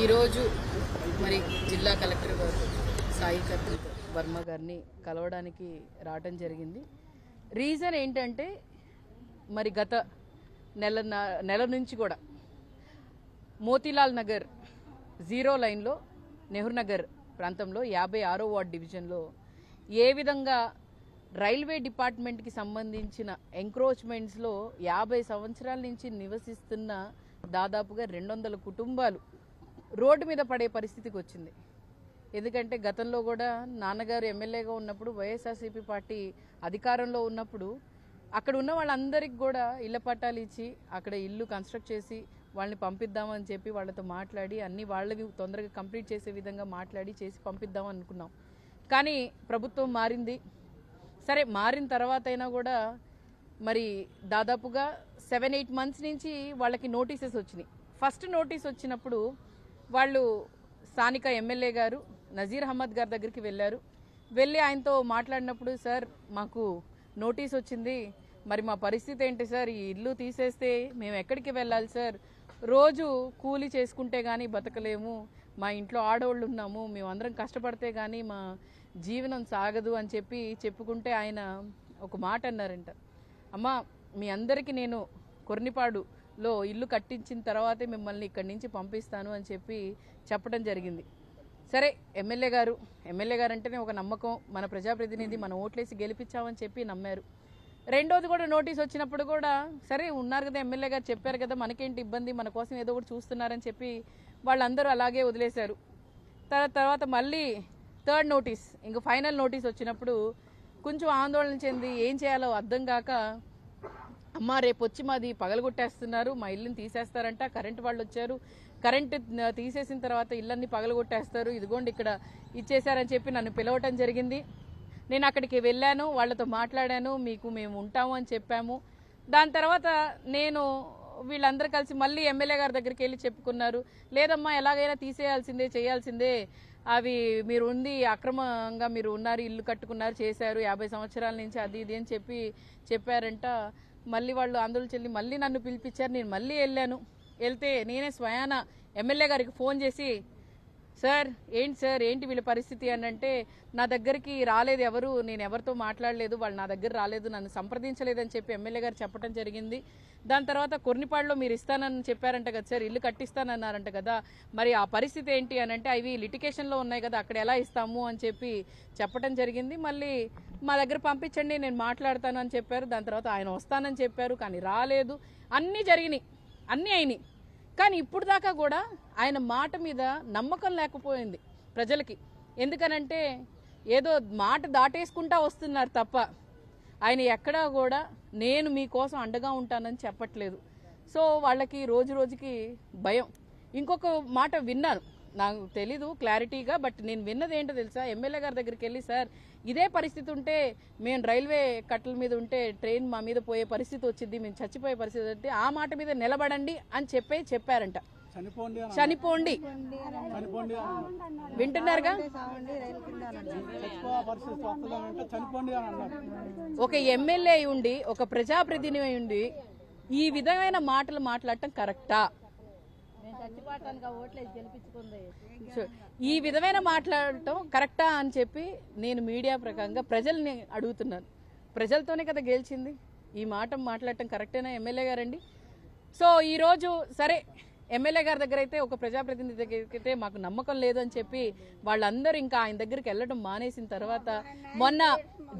ఈరోజు మరి జిల్లా కలెక్టర్ గారు సాయి కార్తిక్ వర్మ గారిని కలవడానికి రావడం జరిగింది. రీజన్ ఏంటంటే మరి గత నెల నుంచి కూడా మోతీలాల్ నగర్ 0 లైన్లో నెహ్రూ నగర్ ప్రాంతంలో 56వ వార్డ్ డివిజన్లో ఏ విధంగా రైల్వే డిపార్ట్మెంట్కి సంబంధించిన ఎంక్రోచ్మెంట్స్లో 50 సంవత్సరాల నుంచి నివసిస్తున్న దాదాపుగా 200 కుటుంబాలు రోడ్డు మీద పడే పరిస్థితికి వచ్చింది. ఎందుకంటే గతంలో కూడా నాన్నగారు ఎమ్మెల్యేగా ఉన్నప్పుడు వైఎస్ఆర్సీపీ పార్టీ అధికారంలో ఉన్నప్పుడు అక్కడ ఉన్న వాళ్ళందరికీ కూడా ఇళ్ల పట్టాలు ఇచ్చి అక్కడ ఇల్లు కన్స్ట్రక్ట్ చేసి వాళ్ళని పంపిద్దామని చెప్పి వాళ్ళతో మాట్లాడి అన్ని వాళ్ళకి తొందరగా కంప్లీట్ చేసే విధంగా మాట్లాడి చేసి పంపిద్దామని అనుకున్నాం. కానీ ప్రభుత్వం మారింది. సరే, మారిన తర్వాత అయినా కూడా మరి దాదాపుగా 7-8 మంత్స్ నుంచి వాళ్ళకి నోటీసెస్ వచ్చినాయి. ఫస్ట్ నోటీస్ వచ్చినప్పుడు వాళ్ళు స్థానిక ఎమ్మెల్యే గారు నజీర్ అహ్మద్ గారి దగ్గరికి వెళ్ళి ఆయనతో మాట్లాడినప్పుడు, సార్ మాకు నోటీస్ వచ్చింది, మరి మా పరిస్థితి ఏంటి సార్, ఈ ఇల్లు తీసేస్తే మేము ఎక్కడికి వెళ్ళాలి సార్, రోజు కూలీ చేసుకుంటే కానీ బతకలేము, మా ఇంట్లో ఆడవాళ్ళు ఉన్నాము, మేమందరం కష్టపడితే కానీ మా జీవనం సాగదు అని చెప్పుకుంటే ఆయన ఒక మాట అన్నారంట, అమ్మా మీ అందరికీ నేను కొర్నిపాడులో ఇల్లు కట్టించిన తర్వాతే మిమ్మల్ని ఇక్కడి నుంచి పంపిస్తాను అని చెప్పడం జరిగింది. సరే, ఎమ్మెల్యే గారు అంటేనే ఒక నమ్మకం, మన ప్రజాప్రతినిధి, మనం ఓట్లేసి గెలిపించామని చెప్పి నమ్మారు. రెండోది కూడా నోటీస్ వచ్చినప్పుడు కూడా సరే ఉన్నారు కదా ఎమ్మెల్యే గారు చెప్పారు కదా, మనకేంటి ఇబ్బంది, మన కోసం ఏదో ఒకటి చూస్తున్నారని చెప్పి వాళ్ళందరూ అలాగే వదిలేశారు. తర్వాత మళ్ళీ థర్డ్ నోటీస్, ఇంకా ఫైనల్ నోటీస్ వచ్చినప్పుడు కొంచెం ఆందోళన చెంది ఏం చేయాలో అర్థం కాక, అమ్మ రేపు వచ్చి మాది పగలగొట్టేస్తున్నారు, మా ఇల్లుని తీసేస్తారంట, కరెంటు వాళ్ళు వచ్చారు, కరెంటు తీసేసిన తర్వాత ఇళ్ళన్ని పగలగొట్టేస్తారు, ఇదిగోండి ఇక్కడ ఇచ్చేశారని చెప్పి నన్ను పిలవటం జరిగింది. నేను అక్కడికి వెళ్ళాను, వాళ్ళతో మాట్లాడాను, మేము ఉంటాము అని చెప్పాము. దాని తర్వాత నేను వీళ్ళందరూ కలిసి మళ్ళీ ఎమ్మెల్యే గారి దగ్గరికి వెళ్ళి చెప్పుకున్నారు, లేదమ్మా ఎలాగైనా తీసేయాల్సిందే, చేయాల్సిందే, అవి మీరు ఉంది అక్రమంగా మీరు ఉన్నారు, ఇల్లు కట్టుకున్నారు, చేశారు 50 సంవత్సరాల నుంచి అది ఇది అని చెప్పారంట. మళ్ళీ వాళ్ళు ఆందోళన చెల్లి మళ్ళీ నన్ను పిలిపించారు. నేను మళ్ళీ వెళ్తే నేనే స్వయాన ఎమ్మెల్యే గారికి ఫోన్ చేసి, సార్ ఏంటి వీళ్ళ పరిస్థితి అని అంటే, నా దగ్గరికి రాలేదు ఎవరు, నేను ఎవరితో మాట్లాడలేదు, వాళ్ళు నా దగ్గర రాలేదు, నన్ను సంప్రదించలేదని చెప్పి ఎమ్మెల్యే గారు చెప్పడం జరిగింది. దాని తర్వాత కొర్నిపాడులో మీరు ఇస్తానని చెప్పారంట కదా సార్, ఇల్లు కట్టిస్తానన్నారంట కదా, మరి ఆ పరిస్థితి ఏంటి అని అంటే, అవి లిటిగేషన్లో ఉన్నాయి కదా, అక్కడ ఎలా ఇస్తాము అని చెప్పడం జరిగింది. మళ్ళీ మా దగ్గర పంపించండి, నేను మాట్లాడతాను అని చెప్పారు. దాని తర్వాత ఆయన వస్తానని చెప్పారు, కానీ రాలేదు. అన్నీ జరిగినాయి, అన్నీ అయినాయి. కానీ ఇప్పుడు దాకా కూడా ఆయన మాట మీద నమ్మకం లేకపోయింది ప్రజలకి. ఎందుకనంటే ఏదో మాట దాటేసుకుంటా వస్తున్నారు తప్ప ఆయన ఎక్కడా కూడా నేను మీకోసం అండగా ఉంటానని చెప్పట్లేదు. సో వాళ్ళకి రోజు రోజుకి భయం. ఇంకొక మాట విన్నాను, నాకు తెలీదు క్లారిటీగా, బట్ నేను విన్నది ఏంటో తెలుసా, ఎమ్మెల్యే గారి దగ్గరికి వెళ్ళి, సార్ ఇదే పరిస్థితి ఉంటే మేము రైల్వే కట్టల మీద ఉంటే ట్రైన్ మా మీద పోయే పరిస్థితి వచ్చింది, మేము చచ్చిపోయే పరిస్థితి వస్తే ఆ మాట మీద నిలబడండి అని చెప్పారంట. చనిపోండి వింటున్నారుగా. ఒక ఎమ్మెల్యే ఉండి, ఒక ప్రజాప్రతినిధి ఉండి ఈ విధమైన మాటలు మాట్లాడటం కరెక్టా? ఈ విధమైన మాట్లాడటం కరెక్టా అని చెప్పి నేను మీడియా ప్రకారంగా ప్రజల్ని అడుగుతున్నాను. ప్రజలతోనే కదా గెలిచింది, ఈ మాట మాట్లాడటం కరెక్టేనా ఎమ్మెల్యే గారండి? సో ఈరోజు సరే ఎమ్మెల్యే గారి దగ్గర అయితే, ఒక ప్రజాప్రతినిధి దగ్గరికి అయితే మాకు నమ్మకం లేదు అని చెప్పి వాళ్ళందరూ ఇంకా ఆయన దగ్గరికి వెళ్ళడం మానేసిన తర్వాత మొన్న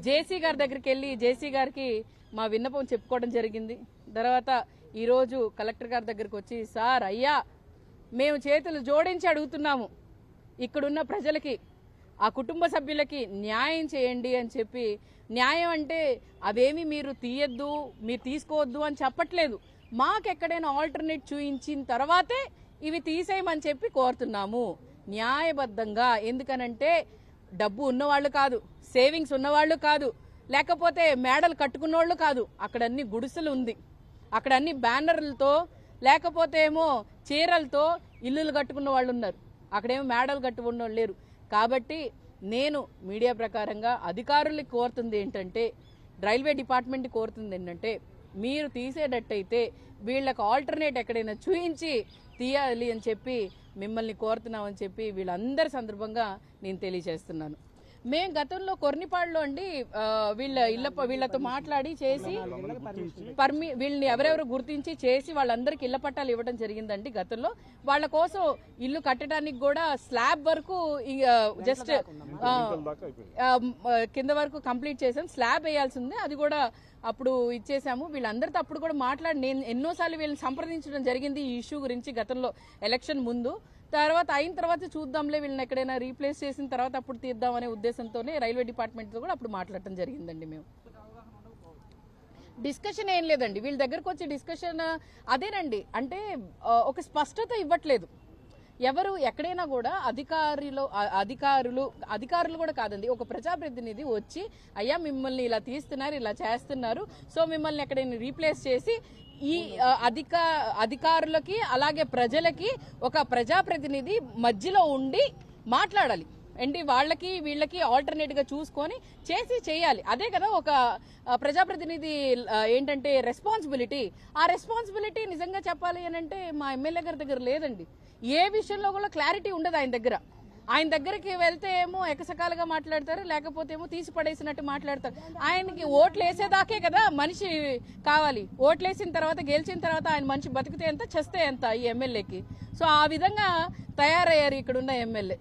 జేసీ గారి దగ్గరికి వెళ్ళి జేసీ గారికి మా విన్నపం చెప్పుకోవడం జరిగింది. తర్వాత ఈరోజు కలెక్టర్ గారి దగ్గరికి వచ్చి, సార్ అయ్యా మేము చేతులు జోడించి అడుగుతున్నాము, ఇక్కడున్న ప్రజలకి, ఆ కుటుంబ సభ్యులకి న్యాయం చేయండి అని చెప్పి. న్యాయం అంటే అవేమి మీరు తీయద్దు, మీరు తీసుకోవద్దు అని చెప్పట్లేదు, మాకెక్కడైనా ఆల్టర్నేట్ చూయించిన తర్వాతే ఇవి తీసేయమని చెప్పి కోరుతున్నాము న్యాయబద్ధంగా. ఎందుకనంటే డబ్బు ఉన్నవాళ్ళు కాదు, సేవింగ్స్ ఉన్నవాళ్ళు కాదు, లేకపోతే మేడలు కట్టుకున్నోళ్ళు కాదు, అక్కడ అన్ని గుడిసెలు ఉంది, అక్కడ అన్ని బ్యానర్లతో లేకపోతే ఏమో చీరలతో ఇల్లులు కట్టుకున్న వాళ్ళు ఉన్నారు, అక్కడేమో మేడలు కట్టుకున్న వాళ్ళు లేరు. కాబట్టి నేను మీడియా ప్రకారంగా అధికారులకు కోరుతుంది ఏంటంటే, రైల్వే డిపార్ట్మెంట్ కోరుతుంది ఏంటంటే, మీరు తీసేటట్టయితే వీళ్ళకు ఆల్టర్నేట్ ఎక్కడైనా చూయించి తీయాలి అని చెప్పి మిమ్మల్ని కోరుతున్నామని చెప్పి వీళ్ళందరి సందర్భంగా నేను తెలియజేస్తున్నాను. మేము గతంలో కొర్నిపాడులో అండి వీళ్ళతో మాట్లాడి చేసి వీళ్ళని ఎవరెవరు గుర్తించి చేసి వాళ్ళందరికీ ఇళ్ల పట్టాలు ఇవ్వడం జరిగిందండి. గతంలో వాళ్ళ కోసం ఇల్లు కట్టడానికి కూడా స్లాబ్ వరకు జస్ట్ కింద వరకు కంప్లీట్ చేసాం. స్లాబ్ వేయాల్సి ఉంది, అది కూడా అప్పుడు ఇచ్చేసాము. వీళ్ళందరితో అప్పుడు కూడా మాట్లాడి నేను ఎన్నోసార్లు వీళ్ళని సంప్రదించడం జరిగింది ఈ ఇష్యూ గురించి గతంలో ఎలక్షన్ ముందు. తర్వాత అయిన తర్వాత చూద్దాంలే వీళ్ళని ఎక్కడైనా రీప్లేస్ చేసిన తర్వాత అప్పుడు తీద్దామనే ఉద్దేశంతోనే రైల్వే డిపార్ట్మెంట్తో కూడా అప్పుడు మాట్లాడటం జరిగిందండి. మేము డిస్కషన్ ఏం లేదండి, వీళ్ళ దగ్గరకు వచ్చి డిస్కషన్ అదేనండి. అంటే ఒక స్పష్టత ఇవ్వట్లేదు ఎవరు ఎక్కడైనా కూడా అధికారులు కూడా కాదండి, ఒక ప్రజాప్రతినిధి వచ్చి అయ్యా మిమ్మల్ని ఇలా తీస్తున్నారు, ఇలా చేస్తున్నారు, సో మిమ్మల్ని ఎక్కడైనా రీప్లేస్ చేసి ఈ అధికారులకి అలాగే ప్రజలకి ఒక ప్రజాప్రతినిధి మధ్యలో ఉండి మాట్లాడాలి. ఏంటి వాళ్ళకి వీళ్ళకి ఆల్టర్నేట్ గా చూసుకొని చేయాలి. అదే కదా ఒక ప్రజాప్రతినిధి ఏంటంటే రెస్పాన్సిబిలిటీ. ఆ రెస్పాన్సిబిలిటీ నిజంగా చెప్పాలి అని అంటే మా ఎమ్మెల్యే గారి దగ్గర లేదండి. ఏ విషయంలో కూడా క్లారిటీ ఉండదు ఆయన దగ్గర. ఆయన దగ్గరికి వెళ్తే ఏమో ఎకసకాలుగా మాట్లాడతారు, లేకపోతే ఏమో తీసి పడేసినట్టు మాట్లాడతారు. ఆయనకి ఓట్లు వేసేదాకే కదా మనిషి కావాలి. ఓట్లు వేసిన తర్వాత గెలిచిన తర్వాత ఆయన మనిషి బతికితే ఎంత, చస్తే ఎంత ఈ ఎమ్మెల్యేకి. సో ఆ విధంగా తయారయ్యారు ఇక్కడున్న ఎమ్మెల్యే.